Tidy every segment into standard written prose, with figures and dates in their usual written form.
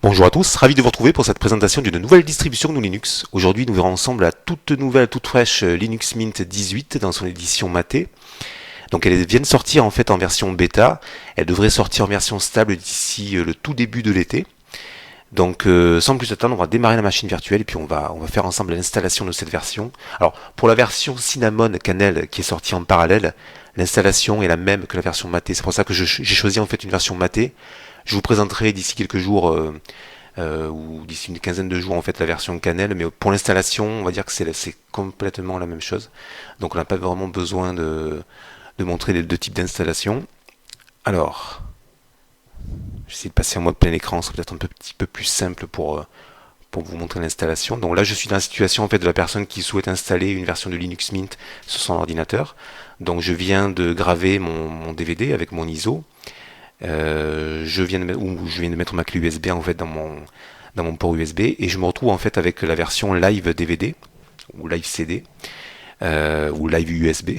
Bonjour à tous, ravi de vous retrouver pour cette présentation d'une nouvelle distribution GNU Linux. Aujourd'hui, nous verrons ensemble la toute nouvelle, toute fraîche Linux Mint 18 dans son édition Mate. Donc elle vient de sortir en fait en version bêta. Elle devrait sortir en version stable d'ici le tout début de l'été. Donc sans plus attendre, on va démarrer la machine virtuelle et puis on va faire ensemble l'installation de cette version. Alors pour la version Cinnamon Cannelle qui est sortie en parallèle, l'installation est la même que la version Mate. C'est pour ça que j'ai choisi en fait une version Mate. Je vous présenterai d'ici quelques jours ou d'ici une quinzaine de jours en fait la version Cannelle, mais pour l'installation, on va dire que c'est complètement la même chose. Donc on n'a pas vraiment besoin de montrer les deux types d'installation. Alors, j'essaie de passer en mode plein écran, c'est peut-être un petit peu plus simple pour vous montrer l'installation. Donc là, je suis dans la situation en fait de la personne qui souhaite installer une version de Linux Mint sur son ordinateur. Donc je viens de graver mon DVD avec mon ISO. Je viens de mettre ma clé USB en fait dans mon port USB et je me retrouve en fait avec la version live DVD ou live CD ou live USB.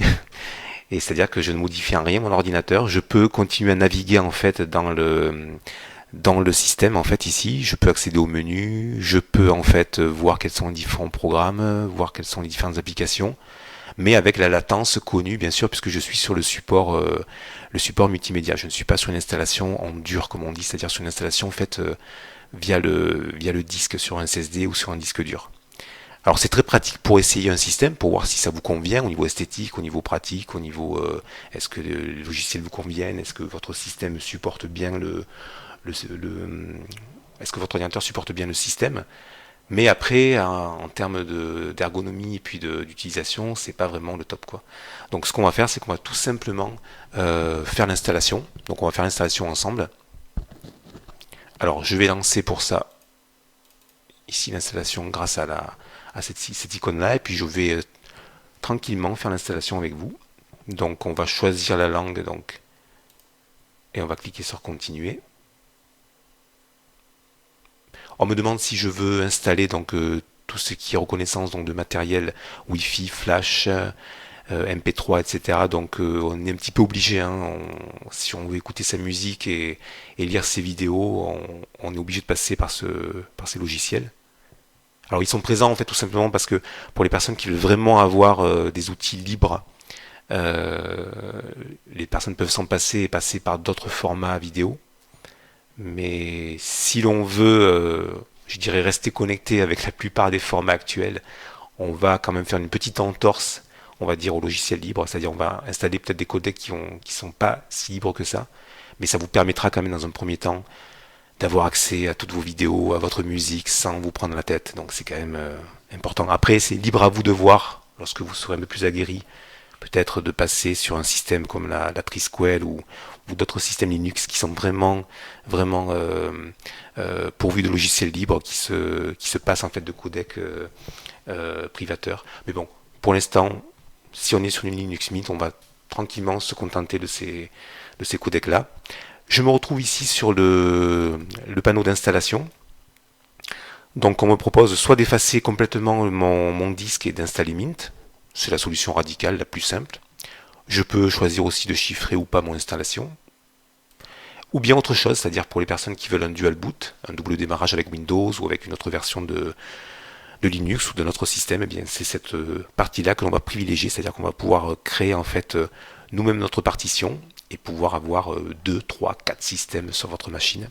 Et c'est-à-dire que je ne modifie en rien mon ordinateur. Je peux continuer à naviguer en fait dans le système en fait ici. Je peux accéder au menu. Je peux en fait voir quels sont les différents programmes, voir quelles sont les différentes applications, mais avec la latence connue bien sûr puisque je suis sur le support multimédia. Je ne suis pas sur une installation en dur comme on dit, c'est-à-dire sur une installation faite via le disque sur un SSD ou sur un disque dur. Alors c'est très pratique pour essayer un système, pour voir si ça vous convient au niveau esthétique, au niveau pratique, au niveau est-ce que les logiciels vous conviennent, est-ce que votre système supporte bien est-ce que votre ordinateur supporte bien le système. Mais après, en termes d'ergonomie et puis d'utilisation, c'est pas vraiment le top quoi. Donc ce qu'on va faire, c'est qu'on va tout simplement faire l'installation. Donc on va faire l'installation ensemble. Alors je vais lancer pour ça ici l'installation grâce à cette icône-là, et puis je vais tranquillement faire l'installation avec vous. Donc on va choisir la langue et on va cliquer sur continuer. On me demande si je veux installer tout ce qui est reconnaissance de matériel Wi-Fi, Flash, MP3, etc. Donc on est un petit peu obligé, hein, si on veut écouter sa musique et lire ses vidéos, on est obligé de passer par ces logiciels. Alors ils sont présents en fait tout simplement parce que pour les personnes qui veulent vraiment avoir des outils libres, euh, les personnes peuvent s'en passer et passer par d'autres formats vidéo. Mais si l'on veut, je dirais, rester connecté avec la plupart des formats actuels, on va quand même faire une petite entorse, on va dire, au logiciel libre, c'est-à-dire on va installer peut-être des codecs qui sont pas si libres que ça, mais ça vous permettra quand même dans un premier temps d'avoir accès à toutes vos vidéos, à votre musique sans vous prendre la tête. Donc c'est quand même important. Après, c'est libre à vous de voir, lorsque vous serez un peu plus aguerri, peut-être de passer sur un système comme la Trisquel ou d'autres systèmes Linux qui sont vraiment pourvus de logiciels libres qui se passent en fait de codecs privateurs. Mais bon, pour l'instant, si on est sur une Linux Mint, on va tranquillement se contenter de ces codecs-là. Je me retrouve ici sur le panneau d'installation. Donc on me propose soit d'effacer complètement mon disque et d'installer Mint. C'est la solution radicale, la plus simple. Je peux choisir aussi de chiffrer ou pas mon installation. Ou bien autre chose, c'est-à-dire pour les personnes qui veulent un dual boot, un double démarrage avec Windows ou avec une autre version de Linux ou de notre système, eh bien c'est cette partie-là que l'on va privilégier, c'est-à-dire qu'on va pouvoir créer en fait nous-mêmes notre partition et pouvoir avoir 2, 3, 4 systèmes sur votre machine.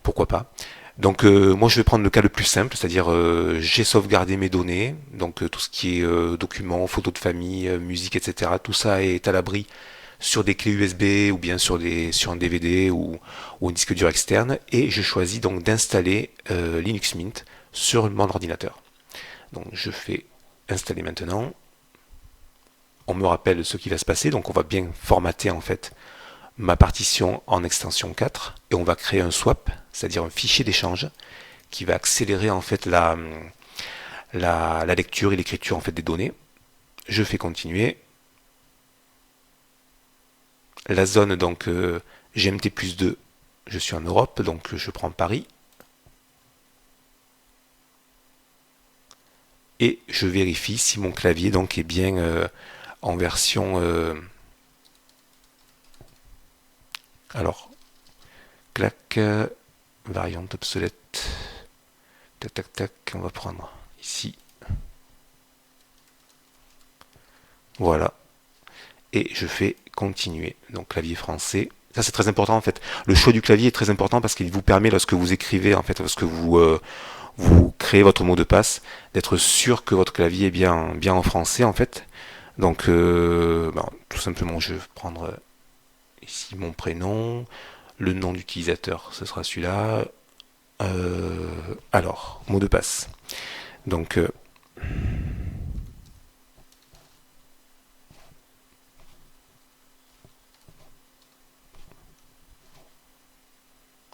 Pourquoi pas. Donc moi je vais prendre le cas le plus simple, c'est-à-dire j'ai sauvegardé mes données, donc tout ce qui est documents, photos de famille, musique, etc. Tout ça est à l'abri sur des clés USB ou bien sur un DVD ou un disque dur externe, et je choisis donc d'installer Linux Mint sur mon ordinateur. Donc je fais installer maintenant. On me rappelle ce qui va se passer, donc on va bien formater en fait ma partition en extension 4 et on va créer un swap, c'est-à-dire un fichier d'échange qui va accélérer en fait la lecture et l'écriture en fait des données. Je fais continuer. La zone donc GMT plus 2, je suis en Europe, donc je prends Paris. Et je vérifie si mon clavier donc est bien en version alors clac variante obsolète. Tac tac tac, on va prendre ici. Voilà. Et je fais continuer. Donc clavier français. Ça c'est très important en fait. Le choix du clavier est très important parce qu'il vous permet lorsque vous écrivez en fait, lorsque vous créez votre mot de passe, d'être sûr que votre clavier est bien en français en fait. Donc tout simplement je vais prendre ici mon prénom, le nom d'utilisateur, ce sera celui-là. Alors, mot de passe. Donc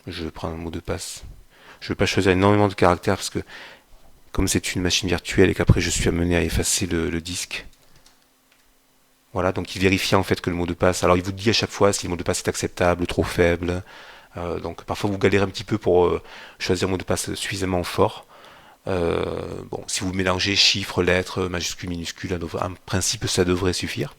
je vais prendre un mot de passe. Je ne vais pas choisir énormément de caractères parce que comme c'est une machine virtuelle et qu'après je suis amené à effacer le disque. Voilà, donc il vérifie en fait que le mot de passe. Alors il vous dit à chaque fois si le mot de passe est acceptable, trop faible. Donc parfois vous galérez un petit peu pour choisir un mot de passe suffisamment fort. Bon, si vous mélangez chiffres, lettres, majuscules, minuscules, en principe ça devrait suffire.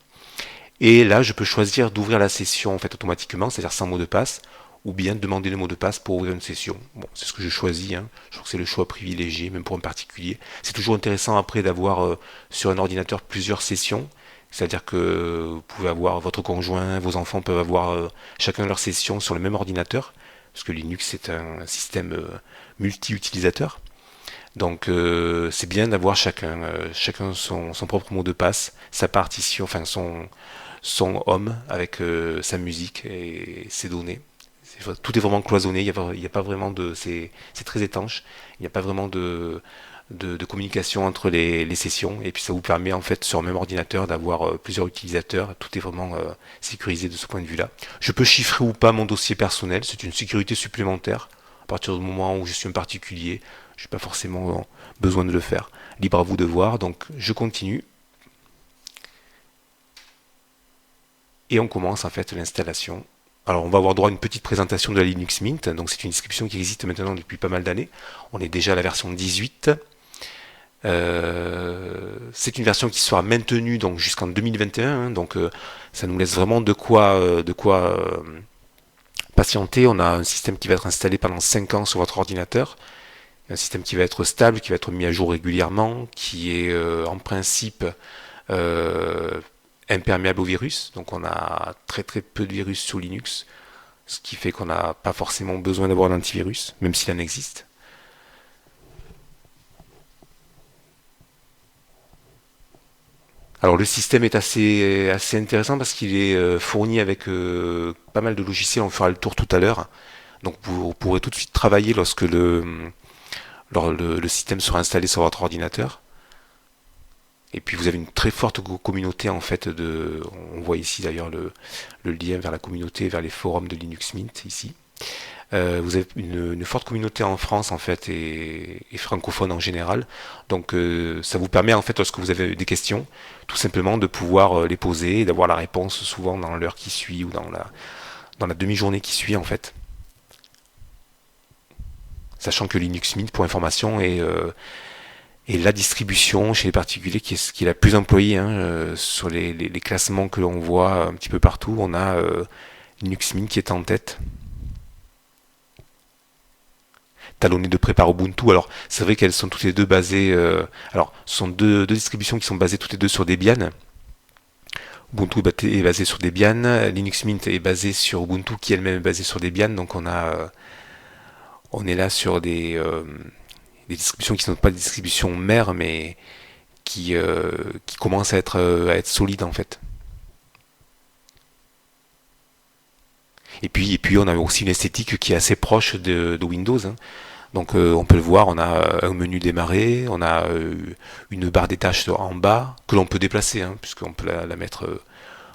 Et là, je peux choisir d'ouvrir la session en fait automatiquement, c'est-à-dire sans mot de passe, ou bien demander le mot de passe pour ouvrir une session. Bon, c'est ce que je choisis, hein. Je trouve que c'est le choix privilégié, même pour un particulier. C'est toujours intéressant après d'avoir sur un ordinateur plusieurs sessions. C'est-à-dire que vous pouvez avoir votre conjoint, vos enfants peuvent avoir chacun leur session sur le même ordinateur, parce que Linux c'est un système multi-utilisateur. Donc c'est bien d'avoir chacun son propre mot de passe, sa partition, enfin son home avec sa musique et ses données. Tout est vraiment cloisonné, il y a pas vraiment de. C'est très étanche, il n'y a pas vraiment de communication entre les sessions et puis ça vous permet en fait sur le même ordinateur d'avoir plusieurs utilisateurs. Tout est vraiment sécurisé de ce point de vue-là. Je peux chiffrer ou pas mon dossier personnel, c'est une sécurité supplémentaire. À partir du moment où je suis un particulier, je n'ai pas forcément besoin de le faire. Libre à vous de voir, donc je continue. Et on commence en fait l'installation. Alors on va avoir droit à une petite présentation de la Linux Mint, donc c'est une description qui existe maintenant depuis pas mal d'années. On est déjà à la version 18. C'est une version qui sera maintenue donc jusqu'en 2021, hein, donc ça nous laisse vraiment de quoi patienter. On a un système qui va être installé pendant 5 ans sur votre ordinateur, un système qui va être stable, qui va être mis à jour régulièrement, qui est en principe euh, imperméable au virus. Donc on a très très peu de virus sous Linux, ce qui fait qu'on n'a pas forcément besoin d'avoir un antivirus, même s'il en existe. Alors le système est assez intéressant parce qu'il est fourni avec pas mal de logiciels, on fera le tour tout à l'heure. Donc vous pourrez tout de suite travailler lorsque le système sera installé sur votre ordinateur. Et puis vous avez une très forte communauté en fait on voit ici d'ailleurs le lien vers la communauté, vers les forums de Linux Mint ici. Vous avez une forte communauté en France en fait et francophone en général. Donc ça vous permet en fait lorsque vous avez des questions, tout simplement de pouvoir les poser et d'avoir la réponse souvent dans l'heure qui suit ou dans la demi-journée qui suit en fait. Sachant que Linux Mint pour information est la distribution chez les particuliers qui est la plus employée, hein, sur les classements que l'on voit un petit peu partout. On a Linux Mint qui est en tête, talonné de près par Ubuntu. Alors c'est vrai qu'elles sont toutes les deux basées. Alors ce sont deux distributions qui sont basées toutes les deux sur Debian. Ubuntu est basé sur Debian, Linux Mint est basé sur Ubuntu qui elle-même est basée sur Debian. Donc on est là sur des distributions qui ne sont pas des distributions mères, mais qui commencent à être solides en fait. Et puis on a aussi une esthétique qui est assez proche de Windows, hein. Donc on peut le voir, on a un menu démarrer, on a une barre des tâches en bas que l'on peut déplacer, hein, puisqu'on peut la mettre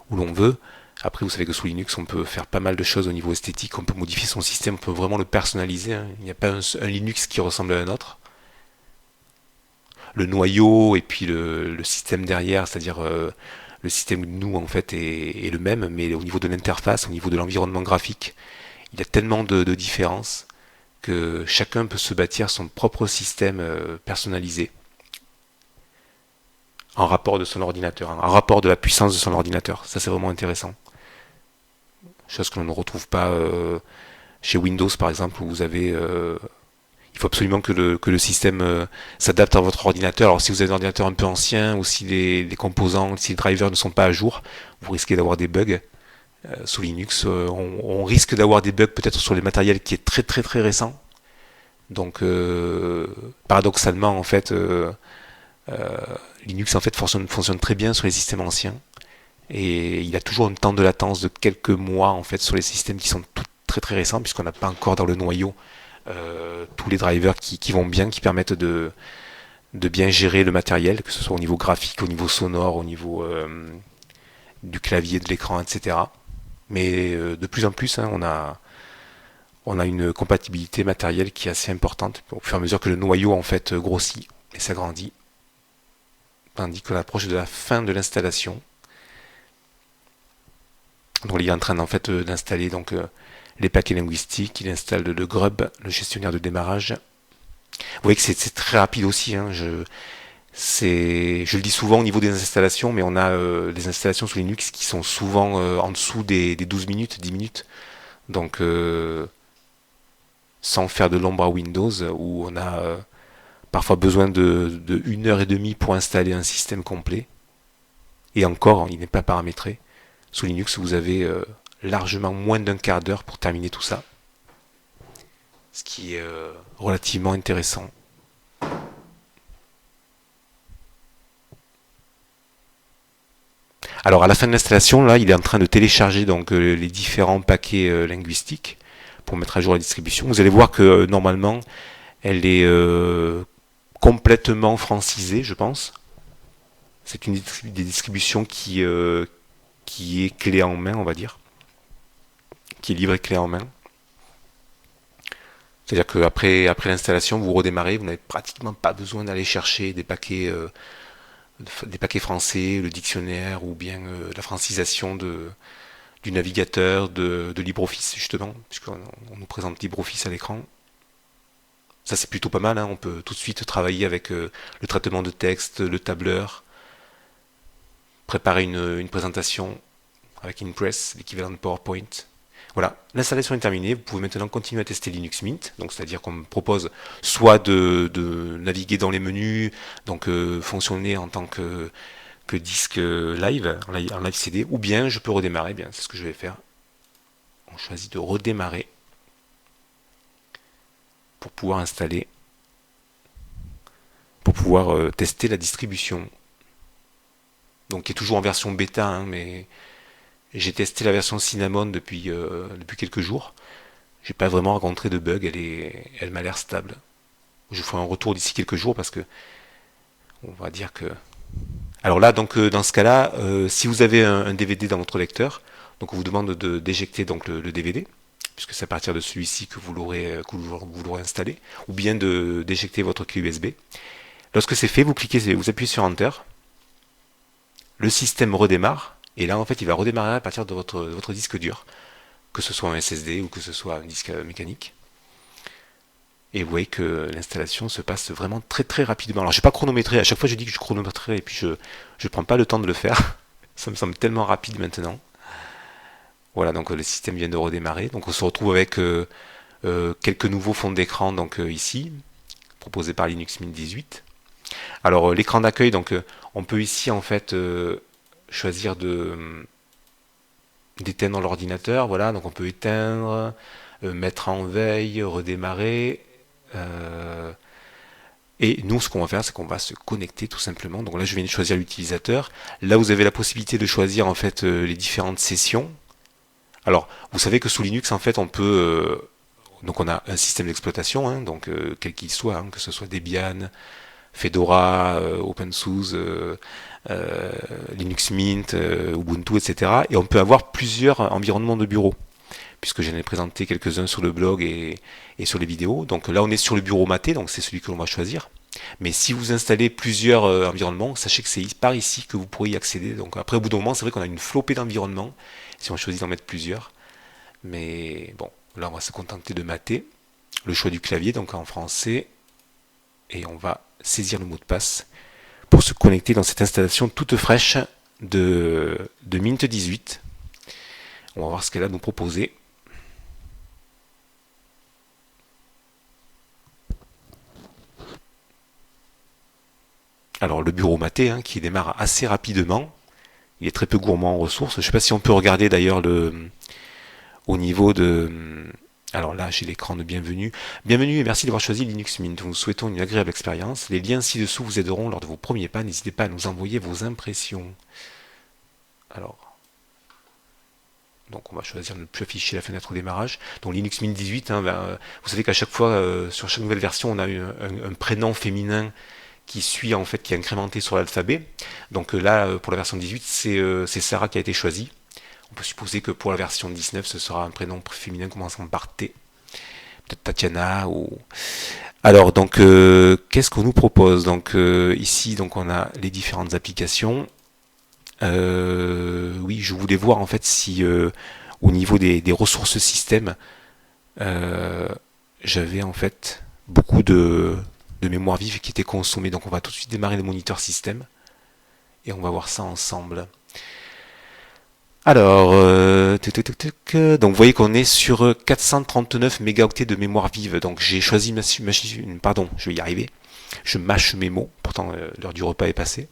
où l'on veut. Après, vous savez que sous Linux, on peut faire pas mal de choses au niveau esthétique, on peut modifier son système, on peut vraiment le personnaliser, hein. Il n'y a pas un Linux qui ressemble à un autre. Le noyau et puis le système derrière, c'est-à-dire le système GNU en fait est le même, mais au niveau de l'interface, au niveau de l'environnement graphique, il y a tellement de différences que chacun peut se bâtir son propre système personnalisé en rapport de son ordinateur, en rapport de la puissance de son ordinateur. Ça c'est vraiment intéressant. Chose que l'on ne retrouve pas chez Windows par exemple, où vous avez il faut absolument que le système s'adapte à votre ordinateur. Alors si vous avez un ordinateur un peu ancien ou si les composants, si les drivers ne sont pas à jour, vous risquez d'avoir des bugs. Sous Linux, on risque d'avoir des bugs peut-être sur les matériels qui est très très très récent. Donc paradoxalement en fait, Linux en fait fonctionne très bien sur les systèmes anciens et il a toujours un temps de latence de quelques mois en fait sur les systèmes qui sont très très récents puisqu'on n'a pas encore dans le noyau tous les drivers qui vont bien, qui permettent de bien gérer le matériel, que ce soit au niveau graphique, au niveau sonore, au niveau du clavier, de l'écran, etc. Mais de plus en plus, hein, on a une compatibilité matérielle qui est assez importante au fur et à mesure que le noyau en fait grossit et s'agrandit, tandis qu'on approche de la fin de l'installation. Donc il est en train en fait d'installer donc les paquets linguistiques, il installe le Grub, le gestionnaire de démarrage. Vous voyez que c'est très rapide aussi. Hein, je le dis souvent au niveau des installations, mais on a des installations sous Linux qui sont souvent en dessous des 12 minutes, 10 minutes. Donc sans faire de l'ombre à Windows, où on a parfois besoin de 1 heure et demie pour installer un système complet. Et encore, il n'est pas paramétré. Sous Linux, vous avez largement moins d'un quart d'heure pour terminer tout ça. Ce qui est relativement intéressant. Alors à la fin de l'installation, là, il est en train de télécharger donc les différents paquets linguistiques pour mettre à jour la distribution. Vous allez voir que normalement, elle est complètement francisée, je pense. C'est une des distributions qui est clé en main, on va dire, qui est livrée clé en main. C'est-à-dire qu'après l'installation, vous redémarrez, vous n'avez pratiquement pas besoin d'aller chercher des paquets français, le dictionnaire ou bien la francisation du navigateur de LibreOffice justement, puisqu'on nous présente LibreOffice à l'écran. Ça c'est plutôt pas mal, hein. On peut tout de suite travailler avec le traitement de texte, le tableur, préparer une présentation avec Impress, l'équivalent de PowerPoint. Voilà, l'installation est terminée. Vous pouvez maintenant continuer à tester Linux Mint. Donc, c'est-à-dire qu'on me propose soit de naviguer dans les menus, donc fonctionner en tant que disque live, en live CD, ou bien je peux redémarrer. Bien, c'est ce que je vais faire. On choisit de redémarrer pour pouvoir installer, pour pouvoir tester la distribution. Donc, qui est toujours en version bêta, hein, mais j'ai testé la version Cinnamon depuis quelques jours. J'ai pas vraiment rencontré de bug, elle m'a l'air stable. Je ferai un retour d'ici quelques jours parce que on va dire que. Alors là, donc dans ce cas-là, si vous avez un DVD dans votre lecteur, donc on vous demande d'éjecter donc le DVD, puisque c'est à partir de celui-ci que vous l'aurez installé, ou bien d'éjecter votre clé USB. Lorsque c'est fait, vous appuyez sur Enter, le système redémarre, et là en fait il va redémarrer à partir de votre disque dur, que ce soit un SSD ou que ce soit un disque mécanique. Et vous voyez que l'installation se passe vraiment très très rapidement. Alors je n'ai pas chronométré, à chaque fois je dis que je chronométrerai et puis je ne prends pas le temps de le faire. Ça me semble tellement rapide maintenant. Voilà, donc le système vient de redémarrer. Donc on se retrouve avec quelques nouveaux fonds d'écran donc ici, proposés par Linux Mint 18. Alors l'écran d'accueil, donc on peut ici en fait choisir d'éteindre l'ordinateur. Voilà, donc on peut éteindre, mettre en veille, redémarrer. Euh, et nous, ce qu'on va faire, c'est qu'on va se connecter tout simplement. Donc là, je viens de choisir l'utilisateur. Là, vous avez la possibilité de choisir en fait les différentes sessions. Alors, vous savez que sous Linux, en fait, on peut donc on a un système d'exploitation, hein, donc quel qu'il soit, hein, que ce soit Debian, Fedora, OpenSUSE, euh, Linux Mint, Ubuntu, etc. Et on peut avoir plusieurs environnements de bureau, puisque j'en ai présenté quelques-uns sur le blog et sur les vidéos. Donc là, on est sur le bureau maté, donc c'est celui que l'on va choisir. Mais si vous installez plusieurs environnements, sachez que c'est par ici que vous pourrez y accéder. Donc après, au bout d'un moment, c'est vrai qu'on a une flopée d'environnements, si on choisit d'en mettre plusieurs. Mais bon, là, on va se contenter de mater. Le choix du clavier, donc en français. Et on va saisir le mot de passe pour se connecter dans cette installation toute fraîche de Mint 18. On va voir ce qu'elle a à nous proposer. Alors le bureau maté qui démarre assez rapidement. Il est très peu gourmand en ressources. Je ne sais pas si on peut regarder d'ailleurs au niveau de... Alors là, j'ai l'écran de bienvenue. Bienvenue et merci d'avoir choisi Linux Mint. Nous vous souhaitons une agréable expérience. Les liens ci-dessous vous aideront lors de vos premiers pas. N'hésitez pas à nous envoyer vos impressions. Alors, donc on va choisir de ne plus afficher la fenêtre au démarrage. Donc Linux Mint 18, vous savez qu'à chaque fois, sur chaque nouvelle version, on a un prénom féminin qui suit en fait, qui est incrémenté sur l'alphabet. Donc là, pour la version 18, c'est Sarah qui a été choisie. On peut supposer que pour la version 19, ce sera un prénom féminin commençant par T. Peut-être Tatiana ou... Alors, donc, qu'est-ce qu'on nous propose? Donc, ici, donc, on a les différentes applications. Oui, je voulais voir en fait si au niveau des ressources système, euh, j'avais en fait beaucoup de mémoire vive qui était consommée. Donc, on va tout de suite démarrer le moniteur système et on va voir ça ensemble. Alors, donc vous voyez qu'on est sur 439 mégaoctets de mémoire vive. Donc j'ai choisi une machine, pardon, je vais y arriver. Je mâche mes mots, pourtant l'heure du repas est passée.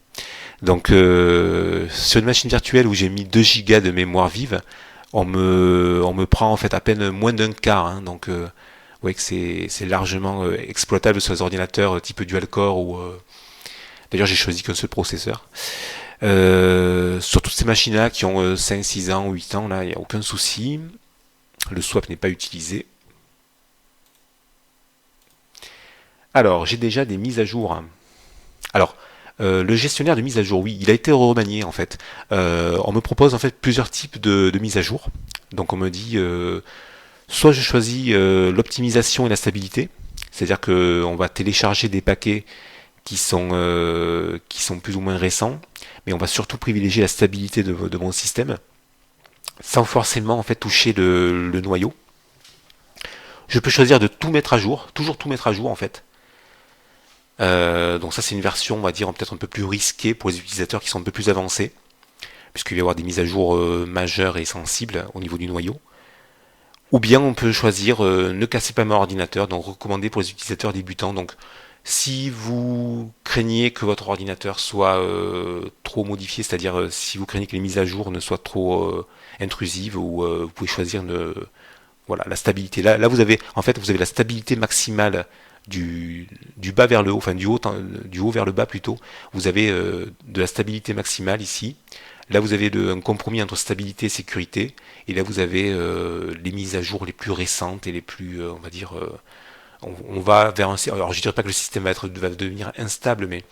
Donc sur une machine virtuelle où j'ai mis 2 gigas de mémoire vive, on me prend en fait à peine moins d'un quart. Donc vous voyez que c'est largement exploitable sur les ordinateurs type dual core ou d'ailleurs j'ai choisi qu'un seul processeur. Sur toutes ces machines-là qui ont 5, 6 ans, 8 ans, là, il n'y a aucun souci. Le swap n'est pas utilisé. Alors, j'ai déjà des mises à jour. Alors, le gestionnaire de mise à jour, oui, il a été remanié en fait. On me propose en fait plusieurs types de mises à jour. Donc on me dit, soit je choisis l'optimisation et la stabilité, c'est-à-dire qu'on va télécharger des paquets qui sont plus ou moins récents, mais on va surtout privilégier la stabilité de mon système, sans forcément en fait toucher le noyau. Je peux choisir de tout mettre à jour, toujours tout mettre à jour en fait. Donc ça c'est une version, on va dire, peut-être un peu plus risquée pour les utilisateurs qui sont un peu plus avancés, puisqu'il va y avoir des mises à jour majeures et sensibles au niveau du noyau. Ou bien on peut choisir ne cassez pas mon ordinateur, donc recommandé pour les utilisateurs débutants. Donc si vous craignez que votre ordinateur soit trop modifié, c'est-à-dire si vous craignez que les mises à jour ne soient trop intrusives, ou vous pouvez choisir voilà, la stabilité. Là vous avez en fait vous avez la stabilité maximale du bas vers le haut, enfin du haut vers le bas plutôt. Vous avez de la stabilité maximale ici. Là, vous avez un compromis entre stabilité et sécurité. Et là, vous avez les mises à jour les plus récentes et les plus, on va dire, on va vers un... Alors, je dirais pas que le système va devenir instable, mais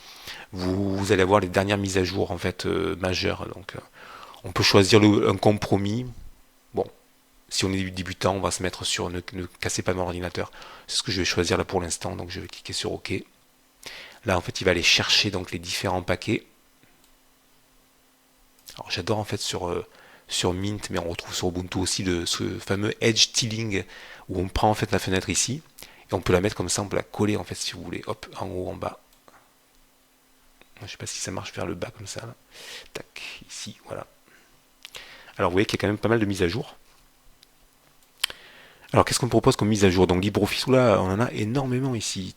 vous allez avoir les dernières mises à jour, en fait, majeures. Donc, on peut choisir un compromis. Bon, si on est débutant, on va se mettre sur ne cassez pas mon ordinateur. C'est ce que je vais choisir là pour l'instant. Donc, je vais cliquer sur OK. Là, en fait, il va aller chercher donc les différents paquets. Alors j'adore en fait sur Mint, mais on retrouve sur Ubuntu aussi ce fameux edge tiling où on prend en fait la fenêtre ici et on peut la mettre comme ça, on peut la coller en fait si vous voulez, hop, en haut, en bas. Je sais pas si ça marche vers le bas comme ça. Là. Tac, ici, voilà. Alors vous voyez qu'il y a quand même pas mal de mises à jour. Alors qu'est-ce qu'on propose comme mise à jour? Donc LibreOffice, là, on en a énormément ici.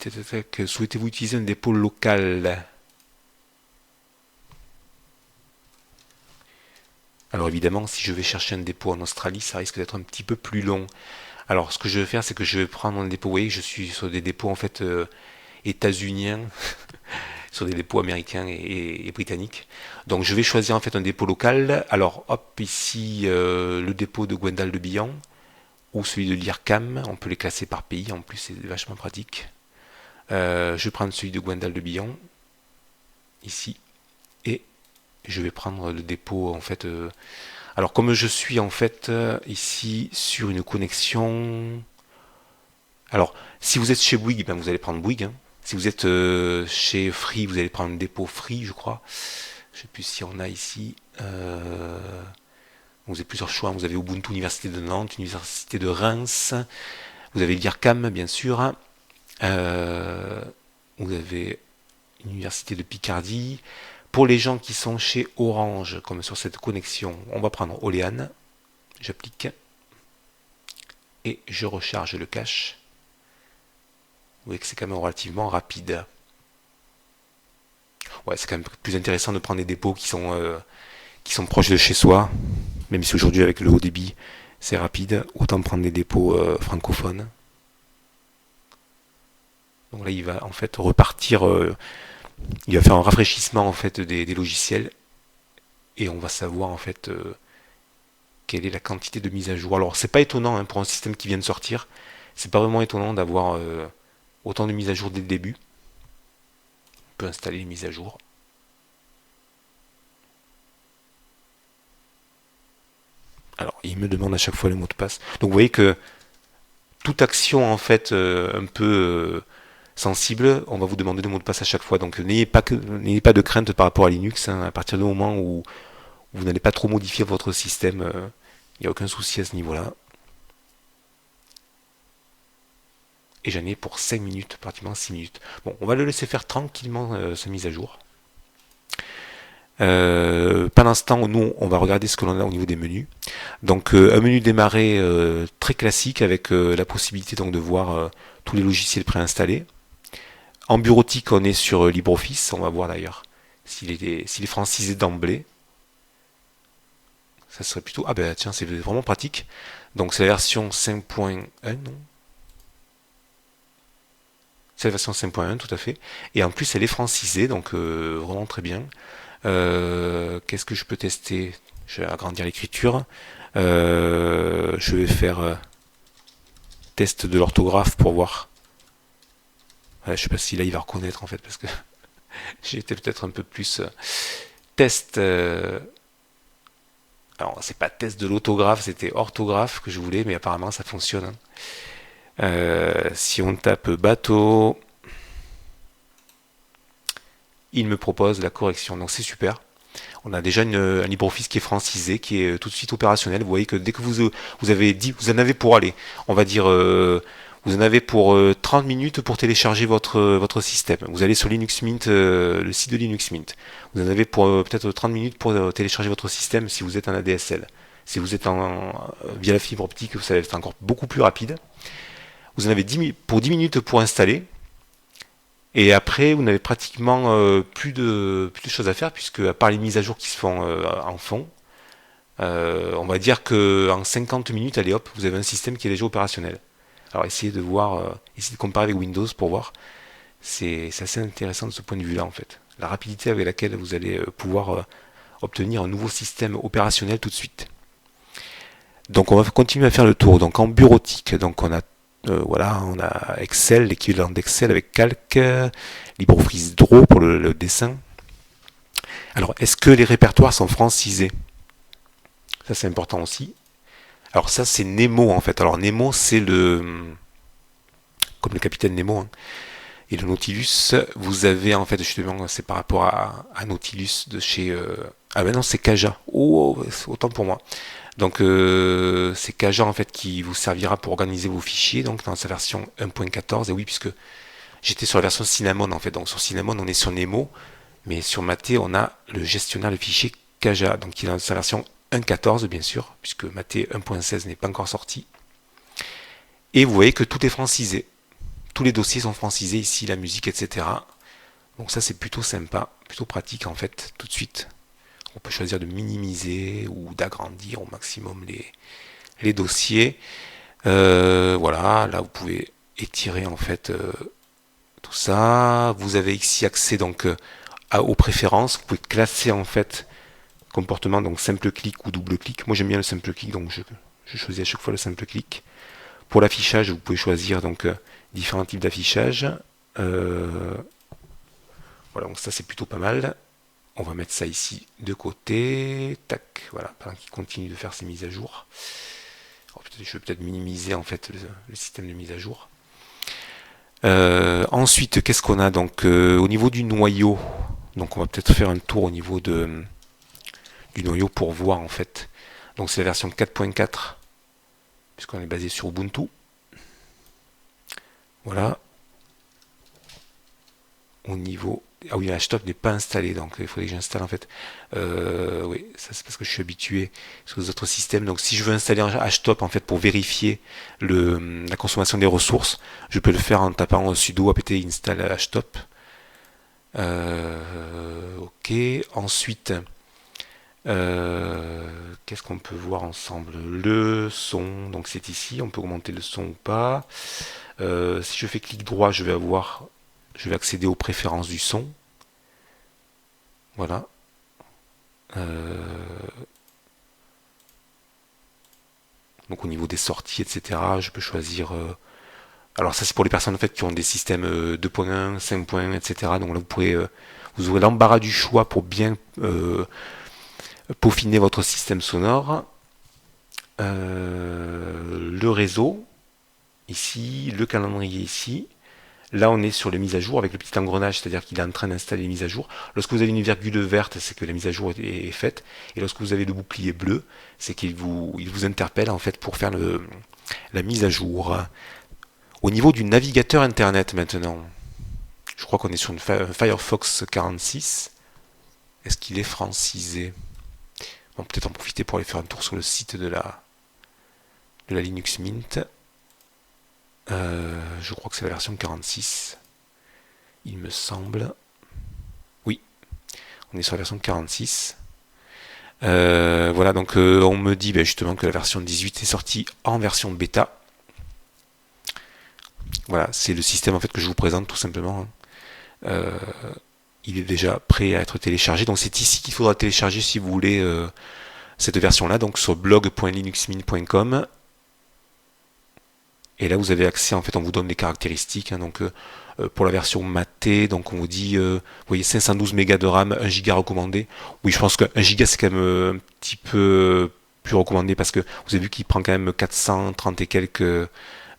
Souhaitez-vous utiliser un dépôt local? Alors évidemment, si je vais chercher un dépôt en Australie, ça risque d'être un petit peu plus long. Alors ce que je vais faire, c'est que je vais prendre un dépôt. Vous voyez, je suis sur des dépôts en fait états-uniens, sur des dépôts américains et britanniques. Donc je vais choisir en fait un dépôt local. Alors hop, ici le dépôt de Gwendal de Bihan ou celui de l'IRCAM. On peut les classer par pays, en plus c'est vachement pratique. Je vais prendre celui de Gwendal de Bihan, ici. Et je vais prendre le dépôt en fait. Alors comme je suis en fait ici sur une connexion. Alors si vous êtes chez Bouygues, ben, vous allez prendre Bouygues. Si vous êtes chez Free, vous allez prendre le dépôt Free, je crois. Je ne sais plus si on a ici. Vous avez plusieurs choix. Vous avez Ubuntu Université de Nantes, Université de Reims. Vous avez l'IRCAM, bien sûr. Vous avez l'Université de Picardie. Pour les gens qui sont chez Orange, comme sur cette connexion, on va prendre Olean. J'applique. Et je recharge le cache. Vous voyez que c'est quand même relativement rapide. Ouais, c'est quand même plus intéressant de prendre des dépôts qui sont proches de chez soi, même si aujourd'hui avec le haut débit c'est rapide, autant prendre des dépôts francophones. Donc là il va en fait repartir, il va faire un rafraîchissement en fait des logiciels et on va savoir en fait quelle est la quantité de mise à jour. Alors c'est pas étonnant hein, pour un système qui vient de sortir, c'est pas vraiment étonnant d'avoir autant de mises à jour dès le début. On peut installer les mises à jour. Alors il me demande à chaque fois le mot de passe. Donc vous voyez que toute action en fait un peu sensible, on va vous demander le mot de passe à chaque fois. Donc n'ayez pas de crainte par rapport à Linux. Hein. À partir du moment où vous n'allez pas trop modifier votre système, il n'y a aucun souci à ce niveau-là. Et j'en ai pour 5 minutes, pratiquement 6 minutes. Bon, on va le laisser faire tranquillement sa mise à jour. Pendant ce temps, nous, on va regarder ce que l'on a au niveau des menus. Donc, un menu démarrer très classique avec la possibilité donc de voir tous les logiciels préinstallés. En bureautique, on est sur LibreOffice. On va voir d'ailleurs s'il est francisé d'emblée. Ça serait plutôt... Ah ben tiens, c'est vraiment pratique. Donc, c'est la version 5.1, non? C'est la version 5.1, tout à fait. Et en plus, elle est francisée, donc vraiment très bien. Qu'est-ce que je peux tester? Je vais agrandir l'écriture. Je vais faire test de l'orthographe pour voir. Ouais, je sais pas si là il va reconnaître en fait parce que j'ai été peut-être un peu plus test. Alors c'est pas test de l'autographe, c'était orthographe que je voulais, mais apparemment ça fonctionne. Hein. Si on tape bateau, il me propose la correction, donc c'est super. On a déjà un LibreOffice qui est francisé, qui est tout de suite opérationnel. Vous voyez que dès que vous avez dit, vous en avez pour aller, on va dire, vous en avez pour 30 minutes pour télécharger votre système. Vous allez sur Linux Mint, le site de Linux Mint. Vous en avez pour peut-être 30 minutes pour télécharger votre système si vous êtes en ADSL. Si vous êtes via la fibre optique, ça va être encore beaucoup plus rapide. Vous en avez pour 10 minutes pour installer. Et après, vous n'avez pratiquement plus de choses à faire, puisque à part les mises à jour qui se font en fond, on va dire que en 50 minutes, allez hop, vous avez un système qui est déjà opérationnel. Alors essayez de voir, essayez de comparer avec Windows pour voir. C'est assez intéressant de ce point de vue-là en fait. La rapidité avec laquelle vous allez pouvoir obtenir un nouveau système opérationnel tout de suite. Donc on va continuer à faire le tour. Donc en bureautique, donc voilà, on a Excel, l'équivalent d'Excel avec Calc, LibreOffice Draw pour le dessin. Alors, est-ce que les répertoires sont francisés? Ça, c'est important aussi. Alors ça, c'est Nemo en fait. Alors Nemo, c'est comme le capitaine Nemo. Hein. Et le Nautilus, vous avez en fait justement, c'est par rapport à Nautilus de chez... Ah ben non, c'est Kaja. Oh, autant pour moi. Donc c'est Kaja en fait qui vous servira pour organiser vos fichiers, donc dans sa version 1.14. Et oui, puisque j'étais sur la version Cinnamon en fait. Donc sur Cinnamon, on est sur Nemo, mais sur Mate, on a le gestionnaire de fichiers Kaja, donc qui est dans sa version 1.14 bien sûr, puisque Mate 1.16 n'est pas encore sorti. Et vous voyez que tout est francisé. Tous les dossiers sont francisés ici, la musique, etc. Donc ça c'est plutôt sympa, plutôt pratique en fait, tout de suite. On peut choisir de minimiser ou d'agrandir au maximum les dossiers. Voilà, là vous pouvez étirer en fait tout ça. Vous avez ici accès donc aux préférences. Vous pouvez classer en fait comportement, donc simple clic ou double clic. Moi j'aime bien le simple clic, donc je choisis à chaque fois le simple clic. Pour l'affichage, vous pouvez choisir donc différents types d'affichage. Voilà, donc ça c'est plutôt pas mal. On va mettre ça ici de côté. Tac, voilà, pendant qu'il continue de faire ses mises à jour. Je vais peut-être minimiser en fait le système de mise à jour. Ensuite, qu'est-ce qu'on a donc au niveau du noyau? Donc on va peut-être faire un tour au niveau du noyau pour voir en fait. Donc c'est la version 4.4 puisqu'on est basé sur Ubuntu. Voilà. Au niveau... Ah oui, HTOP n'est pas installé, donc il faudrait que j'installe en fait. Oui, ça c'est parce que je suis habitué sur les autres systèmes. Donc si je veux installer un HTOP en fait pour vérifier la consommation des ressources, je peux le faire en tapant sudo apt install HTOP. Ok, ensuite, qu'est-ce qu'on peut voir ensemble? Le son, donc c'est ici, on peut augmenter le son ou pas. Si je fais clic droit, je vais accéder aux préférences du son. Voilà. Donc au niveau des sorties, etc., je peux choisir. Alors ça c'est pour les personnes en fait qui ont des systèmes 2.1, 5.1, etc. Donc là vous aurez l'embarras du choix pour bien peaufiner votre système sonore. Le réseau ici, le calendrier ici. Là, on est sur les mises à jour avec le petit engrenage, c'est-à-dire qu'il est en train d'installer les mises à jour. Lorsque vous avez une virgule verte, c'est que la mise à jour est faite. Et lorsque vous avez le bouclier bleu, c'est il vous interpelle en fait pour faire la mise à jour. Au niveau du navigateur internet maintenant, je crois qu'on est sur une Firefox 46. Est-ce qu'il est francisé? On va peut-être en profiter pour aller faire un tour sur le site de la Linux Mint. Je crois que c'est la version 46. Il me semble. Oui, on est sur la version 46. Voilà, donc on me dit justement que la version 18 est sortie en version bêta. Voilà, c'est le système en fait que je vous présente tout simplement. Il est déjà prêt à être téléchargé. Donc c'est ici qu'il faudra télécharger si vous voulez cette version-là, donc sur blog.linuxmint.com. Et là vous avez accès, en fait on vous donne les caractéristiques. Donc pour la version matée, donc on vous dit, vous voyez 512 mégas de RAM, 1 giga recommandé. Oui, je pense que 1 giga c'est quand même un petit peu plus recommandé parce que vous avez vu qu'il prend quand même 430 et quelques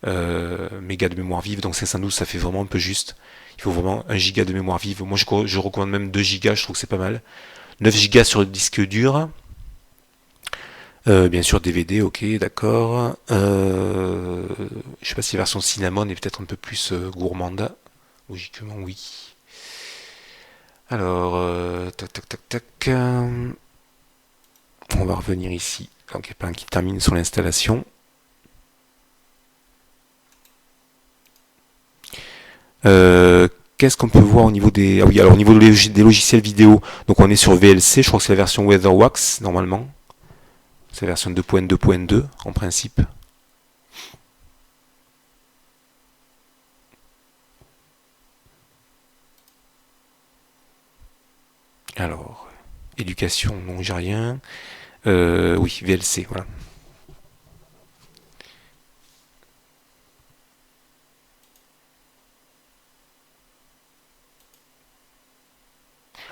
mégas de mémoire vive, donc 512 ça fait vraiment un peu juste. Il faut vraiment 1 giga de mémoire vive. Moi je recommande même 2 gigas, je trouve que c'est pas mal. 9 gigas sur le disque dur. Bien sûr DVD, ok, d'accord. Je sais pas si la version Cinnamon est peut-être un peu plus gourmande. Logiquement, oui. Alors, tac, tac, tac, tac. On va revenir ici. Donc, il y a pas un qui termine sur l'installation. Qu'est-ce qu'on peut voir au niveau des... Ah oui, alors au niveau des logiciels vidéo, donc on est sur VLC, je crois que c'est la version WeatherWax, normalement. C'est la version 2.2.2, en principe. Alors, éducation, non, j'ai rien. Oui, VLC, voilà.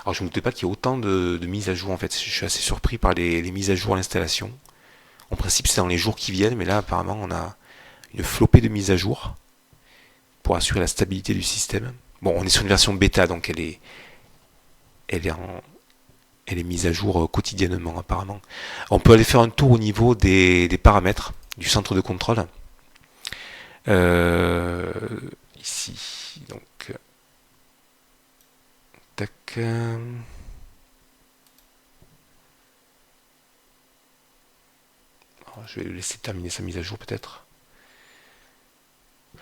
Alors je ne me doutais pas qu'il y ait autant de mises à jour en fait. Je suis assez surpris par les mises à jour à l'installation. En principe c'est dans les jours qui viennent, mais là apparemment on a une flopée de mises à jour pour assurer la stabilité du système. Bon, on est sur une version bêta, donc elle est, en, elle est mise à jour quotidiennement apparemment. On peut aller faire un tour au niveau des paramètres du centre de contrôle. Euh, Ici, donc, tac. Je vais le laisser terminer sa mise à jour peut-être.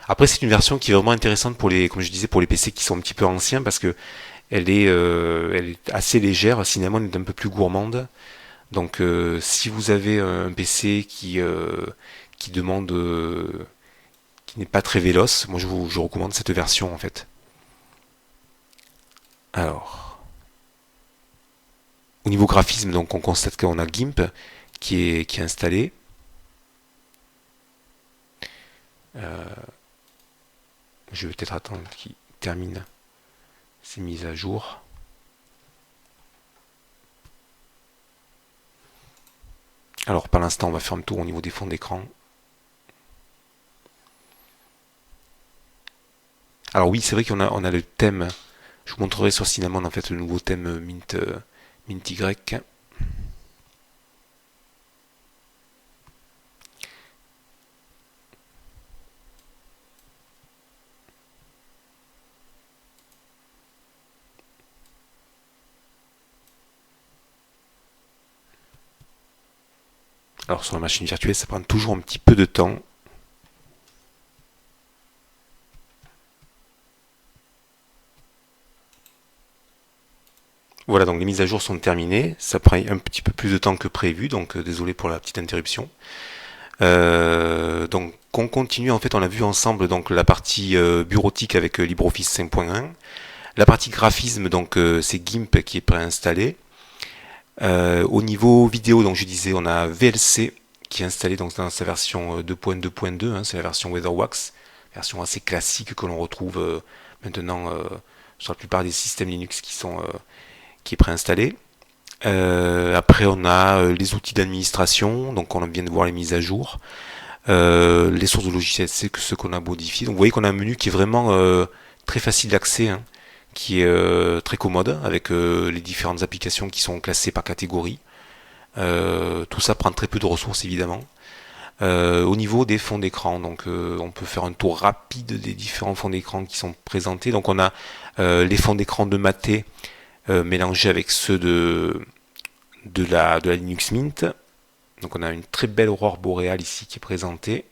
Après, c'est une version qui est vraiment intéressante pour les, comme je disais, pour les PC qui sont un petit peu anciens parce que elle est assez légère. Cinnamon est un peu plus gourmande. Donc, si vous avez un PC qui demande, qui n'est pas très véloce, moi je recommande cette version en fait. Alors, au niveau graphisme, donc on constate qu'on a GIMP qui est installé. Je vais peut-être attendre qu'il termine ses mises à jour. Alors, par l'instant, on va faire un tour au niveau des fonds d'écran. Alors oui, c'est vrai on a le thème. Je vous montrerai sur Cinnamon en fait le nouveau thème Mint Y. Alors sur la machine virtuelle, ça prend toujours un petit peu de temps. Voilà, donc les mises à jour sont terminées. Ça prend un petit peu plus de temps que prévu, donc désolé pour la petite interruption. Donc on continue, en fait on a vu ensemble donc la partie bureautique avec LibreOffice 5.1. La partie graphisme, donc c'est GIMP qui est préinstallé. Au niveau vidéo, donc je disais, on a VLC qui est installé donc dans sa version 2.2.2, hein, c'est la version WeatherWax, version assez classique que l'on retrouve maintenant sur la plupart des systèmes Linux qui est préinstallé. Après, on a les outils d'administration, donc on vient de voir les mises à jour. Les sources de logiciels, c'est ce qu'on a modifié. Donc vous voyez qu'on a un menu qui est vraiment très facile d'accès, hein, qui est très commode, avec les différentes applications qui sont classées par catégorie. Tout ça prend très peu de ressources évidemment. Au niveau des fonds d'écran, donc on peut faire un tour rapide des différents fonds d'écran qui sont présentés. Donc on a les fonds d'écran de Mate mélangés avec ceux de la Linux Mint. Donc on a une très belle aurore boréale ici qui est présentée.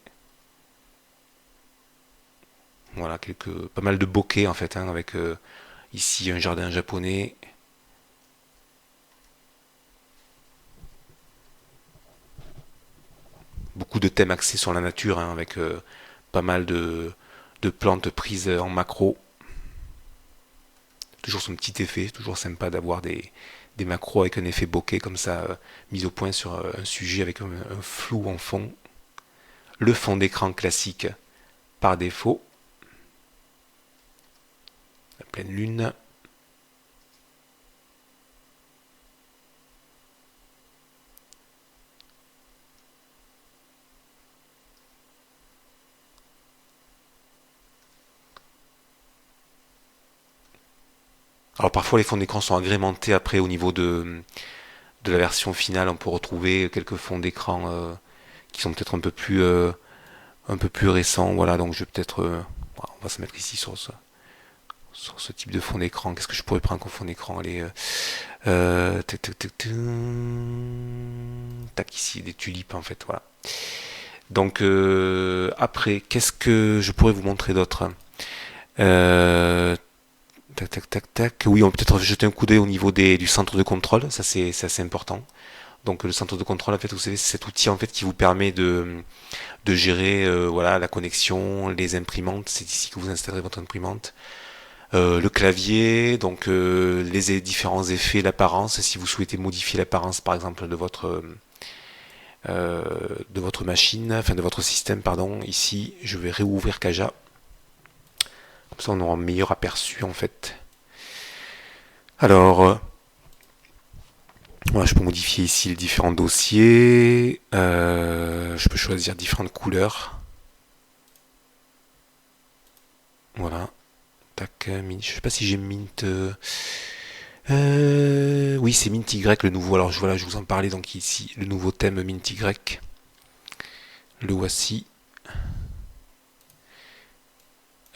Voilà, pas mal de bokeh en fait, hein, avec ici un jardin japonais. Beaucoup de thèmes axés sur la nature, hein, avec pas mal de plantes prises en macro. Toujours son petit effet, toujours sympa d'avoir des macros avec un effet bokeh comme ça, mis au point sur un sujet avec un flou en fond. Le fond d'écran classique par défaut. La pleine lune. Alors parfois les fonds d'écran sont agrémentés après au niveau de la version finale. On peut retrouver quelques fonds d'écran qui sont peut-être un peu plus récents. Voilà, donc je vais peut-être... on va se mettre ici sur ce type de fond d'écran. Qu'est-ce que je pourrais prendre comme fond d'écran? Allez, tac, tac, tac, tac, tac, ici, des tulipes en fait, voilà. Donc après, qu'est-ce que je pourrais vous montrer d'autre? euh, Tac, tac, tac, tac. Oui, on peut peut-être jeter un coup d'œil au niveau du centre de contrôle, ça c'est assez important. Donc le centre de contrôle, en fait, vous savez, c'est cet outil en fait qui vous permet de gérer voilà, la connexion, les imprimantes. C'est ici que vous installerez votre imprimante. Le clavier, donc les différents effets, l'apparence, si vous souhaitez modifier l'apparence par exemple euh, de votre machine, enfin de votre système, pardon, ici je vais réouvrir Kaja, comme ça on aura un meilleur aperçu en fait. Alors, voilà, je peux modifier ici les différents dossiers, je peux choisir différentes couleurs, voilà, tac, mint, je sais pas si j'ai mint... oui, c'est Mint Y le nouveau. Alors voilà, je vous en parlais donc ici, le nouveau thème Mint Y. Le voici.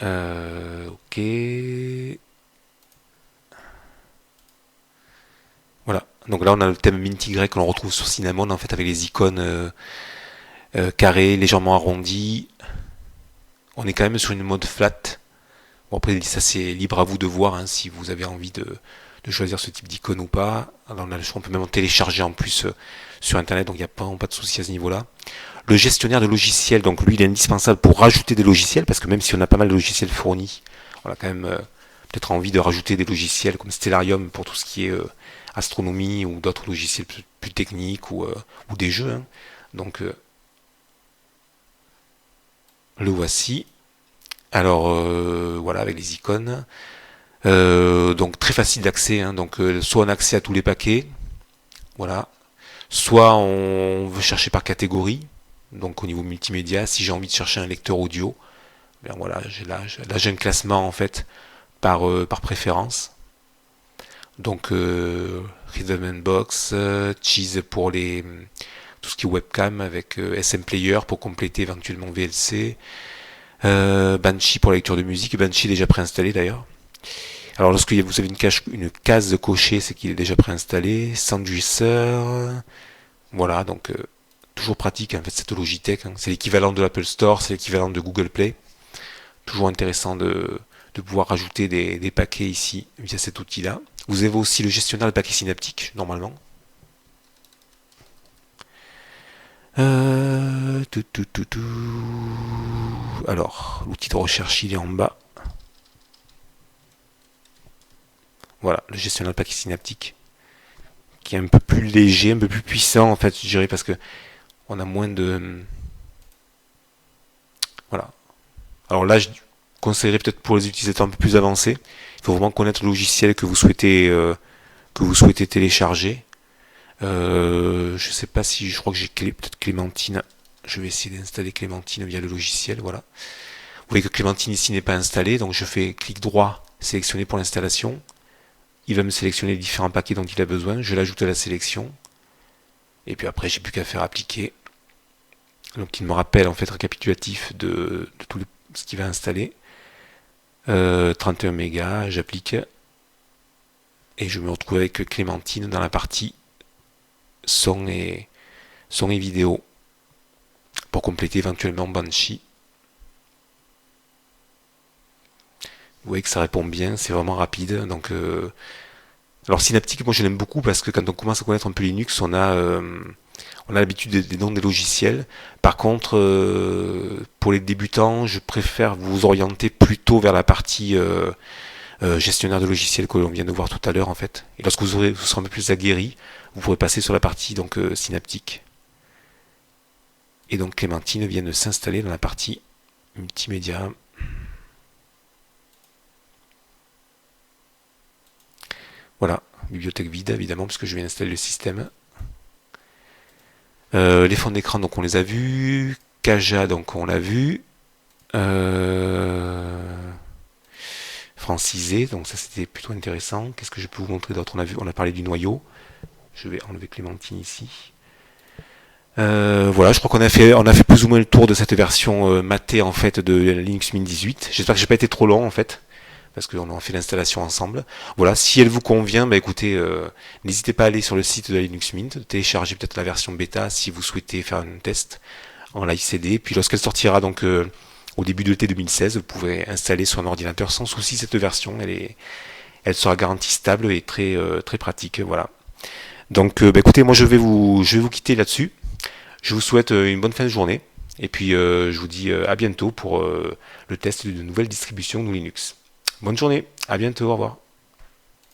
Ok. Voilà. Donc là, on a le thème Mint Y que l'on retrouve sur Cinnamon en fait avec les icônes carrées, légèrement arrondies. On est quand même sur une mode flat. Bon après ça c'est libre à vous de voir hein, si vous avez envie de choisir ce type d'icône ou pas. Alors on a le choix, on peut même en télécharger en plus sur internet, donc il n'y a pas de souci à ce niveau-là. Le gestionnaire de logiciels, donc lui il est indispensable pour rajouter des logiciels, parce que même si on a pas mal de logiciels fournis, on a quand même peut-être envie de rajouter des logiciels comme Stellarium pour tout ce qui est astronomie ou d'autres logiciels plus techniques ou des jeux, hein. Donc le voici. Alors voilà avec les icônes. Donc très facile d'accès, hein. Donc soit on a accès à tous les paquets, voilà. Soit on veut chercher par catégorie. Donc au niveau multimédia, si j'ai envie de chercher un lecteur audio, bien voilà, j'ai un classement en fait par préférence. Donc Rhythm Box, Cheese pour tout ce qui est webcam avec SM Player pour compléter éventuellement VLC, Banshee pour la lecture de musique, Banshee déjà préinstallé d'ailleurs. Alors lorsque vous avez une case de cocher, c'est qu'il est déjà préinstallé. Soundjuicer, voilà, donc toujours pratique en fait cette Logitech, hein. C'est l'équivalent de l'Apple Store, c'est l'équivalent de Google Play. Toujours intéressant de pouvoir rajouter des paquets ici via cet outil-là. Vous avez aussi le gestionnaire de paquets synaptiques, normalement. Alors, l'outil de recherche, il est en bas. Voilà, le gestionnaire de paquets synaptiques, qui est un peu plus léger, un peu plus puissant, en fait, je dirais, parce que on a moins de... Voilà. Alors là, je conseillerais peut-être pour les utilisateurs un peu plus avancés, il faut vraiment connaître le logiciel que vous souhaitez télécharger. Je sais pas si, je crois que j'ai peut-être Clémentine. Je vais essayer d'installer Clémentine via le logiciel, voilà. Vous voyez que Clémentine ici n'est pas installée, donc je fais clic droit, sélectionner pour l'installation. Il va me sélectionner les différents paquets dont il a besoin, je l'ajoute à la sélection. Et puis après, j'ai plus qu'à faire appliquer. Donc il me rappelle en fait récapitulatif de tout ce qu'il va installer. 31 mégas, j'applique. Et je me retrouve avec Clémentine dans la partie son et vidéo pour compléter éventuellement Banshee. Vous voyez que ça répond bien, c'est vraiment rapide. Donc, alors Synaptic, moi je l'aime beaucoup parce que quand on commence à connaître un peu Linux, on a l'habitude des noms des logiciels. Par contre, pour les débutants, je préfère vous orienter plutôt vers la partie gestionnaire de logiciels que l'on vient de voir tout à l'heure en fait. Et lorsque vous serez un peu plus aguerri, vous pourrez passer sur la partie donc Synaptic. Et donc Clémentine vient de s'installer dans la partie multimédia. Voilà, bibliothèque vide évidemment puisque je viens d'installer le système. Les fonds d'écran donc on les a vus. Kaja donc on l'a vu. Francisé, donc ça c'était plutôt intéressant. Qu'est-ce que je peux vous montrer d'autre? On a parlé du noyau. Je vais enlever Clémentine ici. Voilà, je crois on a fait plus ou moins le tour de cette version matée en fait de Linux Mint 18. J'espère que j'ai pas été trop long en fait, parce qu'on a fait l'installation ensemble. Voilà, si elle vous convient, bah écoutez, n'hésitez pas à aller sur le site de la Linux Mint, télécharger peut-être la version bêta si vous souhaitez faire un test en live CD. Puis lorsqu'elle sortira donc au début de l'été 2016, vous pourrez installer sur un ordinateur sans souci cette version. Elle sera garantie stable et très pratique. Voilà. Donc, bah écoutez, moi je vais vous quitter là-dessus. Je vous souhaite une bonne fin de journée. Et puis, je vous dis à bientôt pour le test de nouvelles distributions de Linux. Bonne journée, à bientôt, au revoir.